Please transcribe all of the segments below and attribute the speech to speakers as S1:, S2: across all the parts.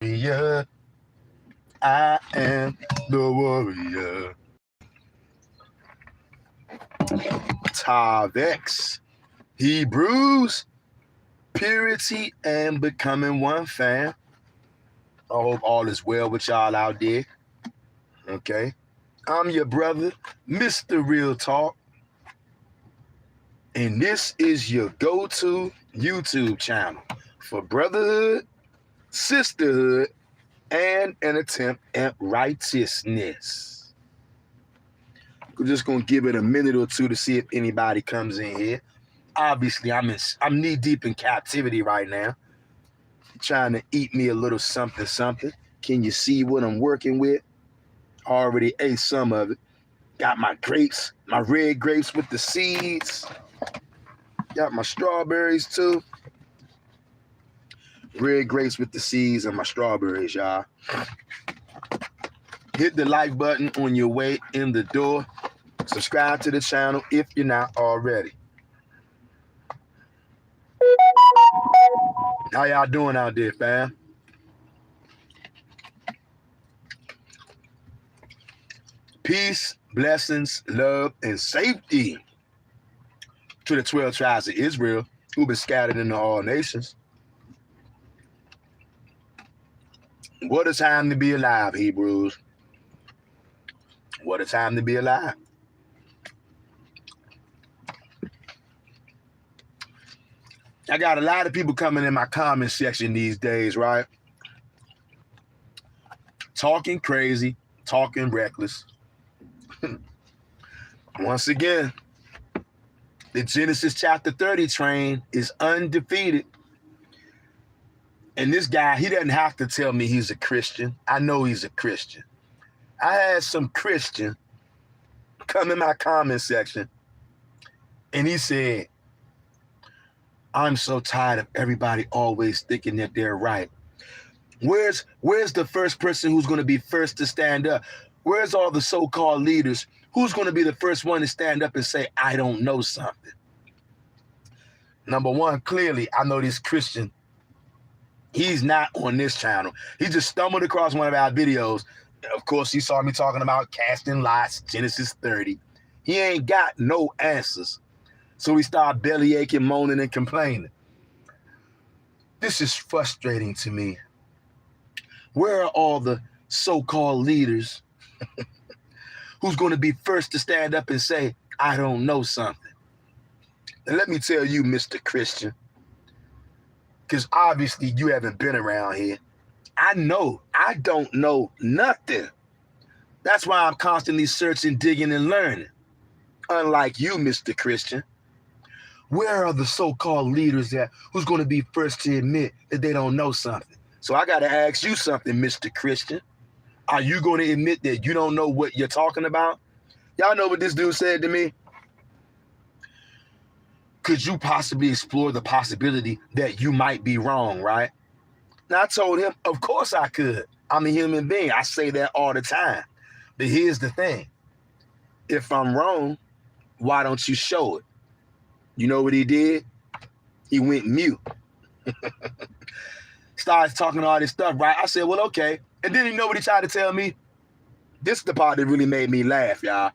S1: warrior. I am the warrior. Tavex, Hebrews, purity and becoming one, fam. I hope all is well with y'all out there. Okay. I'm your brother, Mr. Real Talk. And this is your go-to YouTube channel for brotherhood, sisterhood, and an attempt at righteousness. We're just gonna give it a minute or two to see if anybody comes in here. Obviously, I'm knee deep in captivity right now, trying to eat me a little something. Can you see what I'm working with? Already ate some of it. Got my grapes, my red grapes with the seeds. Got my strawberries too. Red grapes with the seeds and my strawberries, y'all. Hit the like button on your way in the door. Subscribe to the channel if you're not already. How y'all doing out there, fam? Peace, blessings, love, and safety to the 12 tribes of Israel who've been scattered into all nations. What a time to be alive, Hebrews. What a time to be alive. I got a lot of people coming in my comment section these days, right? Talking crazy, talking reckless. Once again, the Genesis chapter 30 train is undefeated. And this guy, he doesn't have to tell me he's a Christian. I know he's a Christian. I had some Christian come in my comment section and he said, I'm so tired of everybody always thinking that they're right. Where's the first person who's going to be first to stand up? Where's all the so-called leaders? Who's going to be the first one to stand up and say, I don't know something? Number one, clearly, I know this Christian. He's not on this channel. He just stumbled across one of our videos. Of course, he saw me talking about casting lots, Genesis 30. He ain't got no answers. So he started belly aching, moaning, and complaining. This is frustrating to me. Where are all the so-called leaders who's going to be first to stand up and say, I don't know something? And let me tell you, Mr. Christian, because obviously you haven't been around here. I know I don't know nothing. That's why I'm constantly searching, digging, and learning. Unlike you, Mr. Christian. Where are the so-called leaders who's going to be first to admit that they don't know something? So I got to ask you something, Mr. Christian. Are you going to admit that you don't know what you're talking about? Y'all know what this dude said to me? Could you possibly explore the possibility that you might be wrong, right? Now, I told him, of course I could. I'm a human being. I say that all the time. But here's the thing. If I'm wrong, why don't you show it? You know what he did? He went mute. Started talking all this stuff, right? I said, well, okay. And then you know what he tried to tell me? This is the part that really made me laugh, y'all.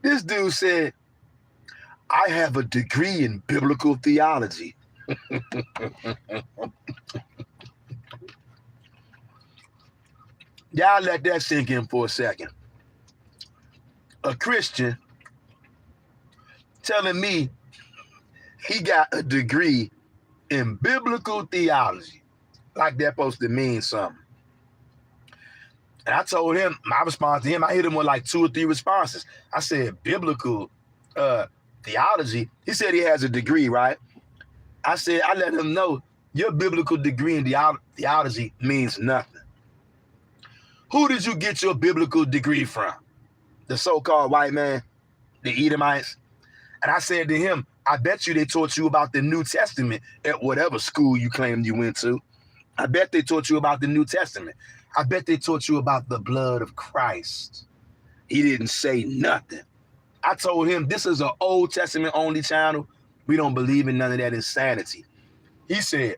S1: This dude said, I have a degree in biblical theology. Y'all let that sink in for a second. A Christian telling me he got a degree in biblical theology. Like that's supposed to mean something. And I told him, my response to him, I hit him with like 2 or 3 responses. I said, biblical theology. He said he has a degree, right? I said, I let him know your biblical degree in theology means nothing. Who did you get your biblical degree from? The so-called white man, the Edomites? And I said to him, I bet you they taught you about the New Testament at whatever school you claimed you went to. I bet they taught you about the New Testament. I bet they taught you about the blood of Christ. He didn't say nothing. I told him this is an Old Testament only channel. We don't believe in none of that insanity. He said,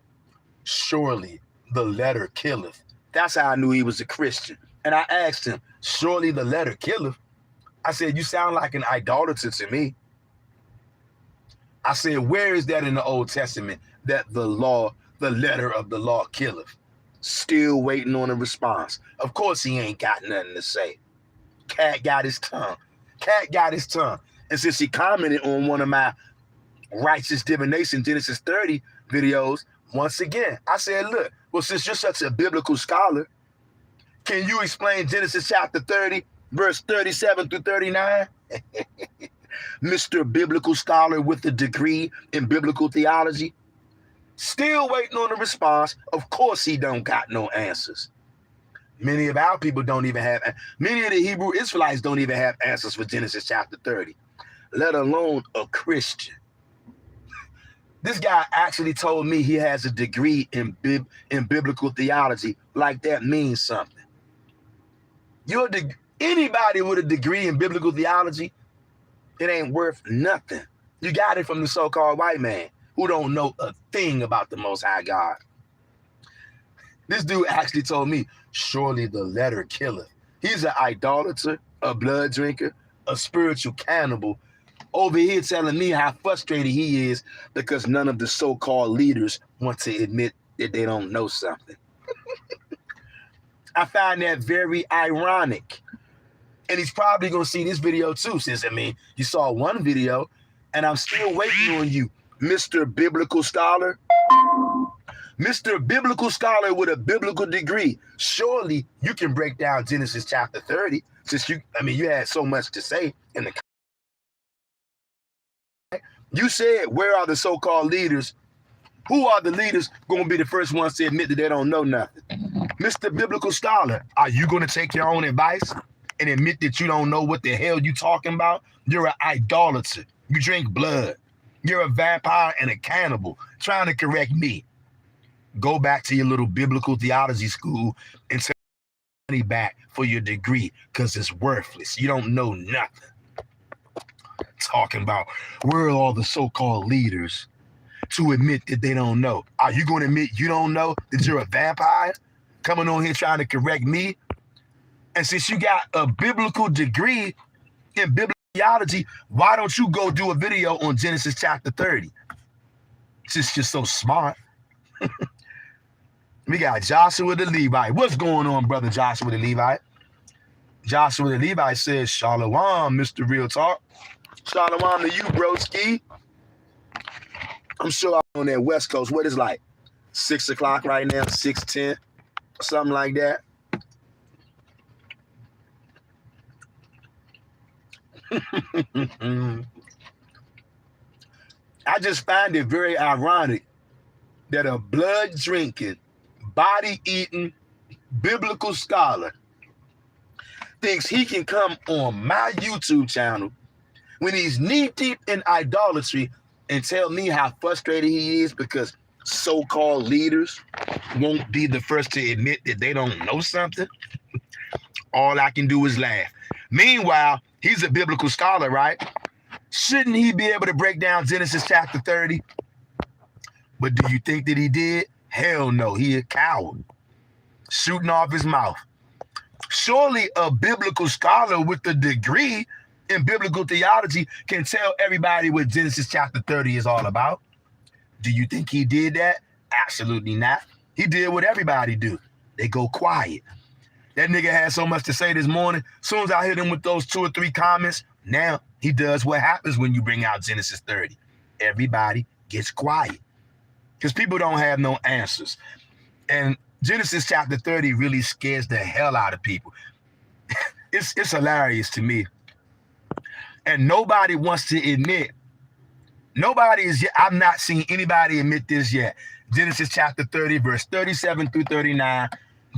S1: surely the letter killeth. That's how I knew he was a Christian. And I asked him, surely the letter killeth? I said, you sound like an idolater to me. I said, where is that in the Old Testament that the letter of the law killeth? Still waiting on a response. Of course he ain't got nothing to say. Cat got his tongue. And since he commented on one of my righteous divination Genesis 30 videos, once again, I said, look, well, since you're such a biblical scholar, can you explain Genesis chapter 30, verse 37 through 39? Mr. Biblical Scholar with a degree in biblical theology. Still waiting on a response. Of course he don't got no answers. Many of our people don't even have, many of the Hebrew Israelites don't even have answers for Genesis chapter 30, let alone a Christian. This guy actually told me he has a degree in biblical theology, like that means something. Anybody with a degree in biblical theology, it ain't worth nothing. You got it from the so-called white man who don't know a thing about the Most High God. This dude actually told me, surely the letter killeth. He's an idolater, a blood drinker, a spiritual cannibal, over here telling me how frustrated he is because none of the so-called leaders want to admit that they don't know something. I find that very ironic. And he's probably going to see this video too, since, I mean, you saw one video, and I'm still waiting on you, Mr. Biblical Scholar. Mr. Biblical Scholar with a biblical degree. Surely you can break down Genesis chapter 30, since you had so much to say in the. You said, where are the so-called leaders? Who are the leaders going to be the first ones to admit that they don't know nothing? Mr. Biblical Scholar, are you going to take your own advice and admit that you don't know what the hell you talking about? You're an idolater. You drink blood. You're a vampire and a cannibal trying to correct me. Go back to your little biblical theology school and take money back for your degree because it's worthless. You don't know nothing. Talking about where are all the so-called leaders to admit that they don't know? Are you going to admit you don't know that you're a vampire coming on here trying to correct me? And since you got a biblical degree in biblical theology, why don't you go do a video on Genesis chapter 30? Since you're so smart. We got Joshua the Levite. What's going on, brother Joshua the Levite? Joshua the Levite says, Shalom, Mr. Real Talk. Shalom to you, broski. I'm sure I'm on that West Coast. What is like 6 o'clock right now, 6:10, something like that. I just find it very ironic that a blood-drinking, body-eating, biblical scholar thinks he can come on my YouTube channel when he's knee-deep in idolatry and tell me how frustrated he is because so-called leaders won't be the first to admit that they don't know something. All I can do is laugh. Meanwhile, he's a biblical scholar, right? Shouldn't he be able to break down Genesis chapter 30? But do you think that he did? Hell no, he a coward. Shooting off his mouth. Surely a biblical scholar with a degree in biblical theology can tell everybody what Genesis chapter 30 is all about. Do you think he did that? Absolutely not. He did what everybody do. They go quiet. That nigga had so much to say this morning. As soon as I hit him with those 2 or 3 comments, now he does what happens when you bring out Genesis 30. Everybody gets quiet because people don't have no answers. And Genesis chapter 30 really scares the hell out of people. It's hilarious to me. And nobody wants to admit, I've not seen anybody admit this yet. Genesis chapter 30, verse 37 through 39,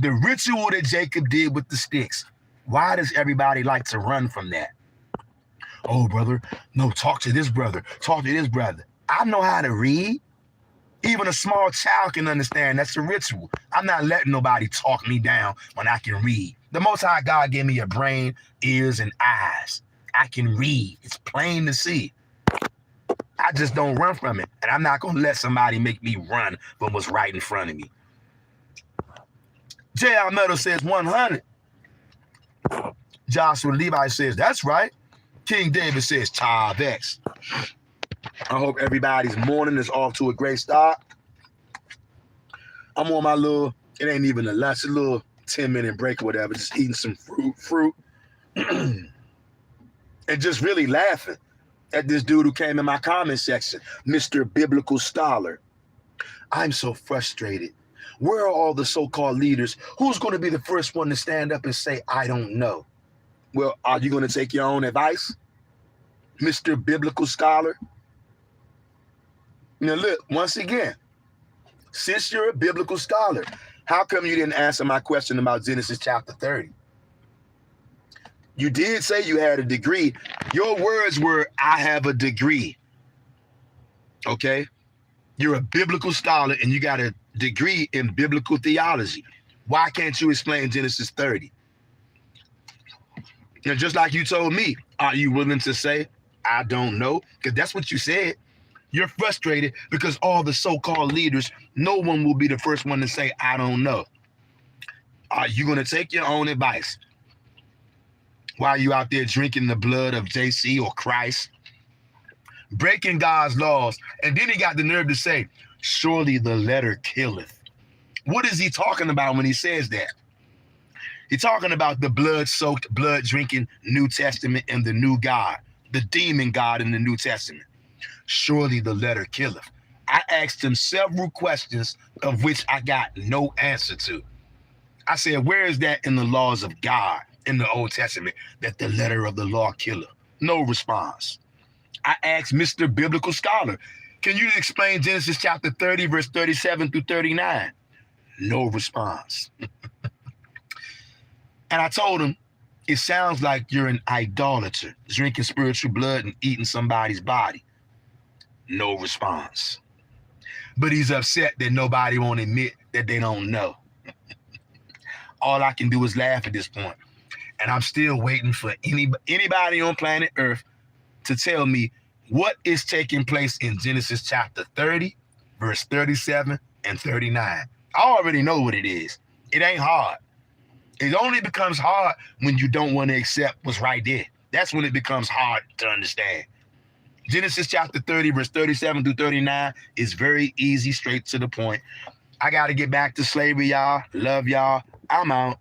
S1: the ritual that Jacob did with the sticks. Why does everybody like to run from that? Oh, brother, no, talk to this brother. Talk to this brother. I know how to read. Even a small child can understand that's a ritual. I'm not letting nobody talk me down when I can read. The Most High God gave me a brain, ears, and eyes. I can read. It's plain to see. I just don't run from it. And I'm not going to let somebody make me run from what's right in front of me. J.R. Meadow says 100. Joshua Levi says, that's right. King David says, Tav X. I hope everybody's morning is off to a great start. I'm on my little, it ain't even a lunch, a little 10-minute break or whatever, just eating some fruit, and just really laughing at this dude who came in my comment section, Mr. Biblical Scholar. I'm so frustrated. Where are all the so-called leaders? Who's going to be the first one to stand up and say, I don't know? Well, are you going to take your own advice, Mr. Biblical Scholar? Now, look, once again, since you're a biblical scholar, how come you didn't answer my question about Genesis chapter 30? You did say you had a degree. Your words were, I have a degree. Okay? You're a biblical scholar and you got a degree in biblical theology. Why can't you explain Genesis 30? You know, just like you told me, are you willing to say, I don't know? Because that's what you said. You're frustrated because all the so-called leaders, no one will be the first one to say, I don't know. Are you going to take your own advice while you out there drinking the blood of JC or Christ, breaking God's laws? And then he got the nerve to say, surely the letter killeth. What is he talking about when he says that? He's talking about the blood-soaked, blood-drinking New Testament and the new God, the demon God in the New Testament. Surely the letter killeth. I asked him several questions of which I got no answer to. I said, where is that in the laws of God in the Old Testament that the letter of the law killeth? No response. I asked Mr. Biblical Scholar, can you explain Genesis chapter 30, verse 37 through 39? No response. And I told him, it sounds like you're an idolater, drinking spiritual blood and eating somebody's body. No response. But he's upset that nobody won't admit that they don't know. All I can do is laugh at this point. And I'm still waiting for anybody on planet Earth to tell me what is taking place in Genesis chapter 30, verse 37 and 39. I already know what it is. It ain't hard. It only becomes hard when you don't want to accept what's right there. That's when it becomes hard to understand. Genesis chapter 30, verse 37 through 39 is very easy, straight to the point. I got to get back to slavery, y'all. Love y'all. I'm out.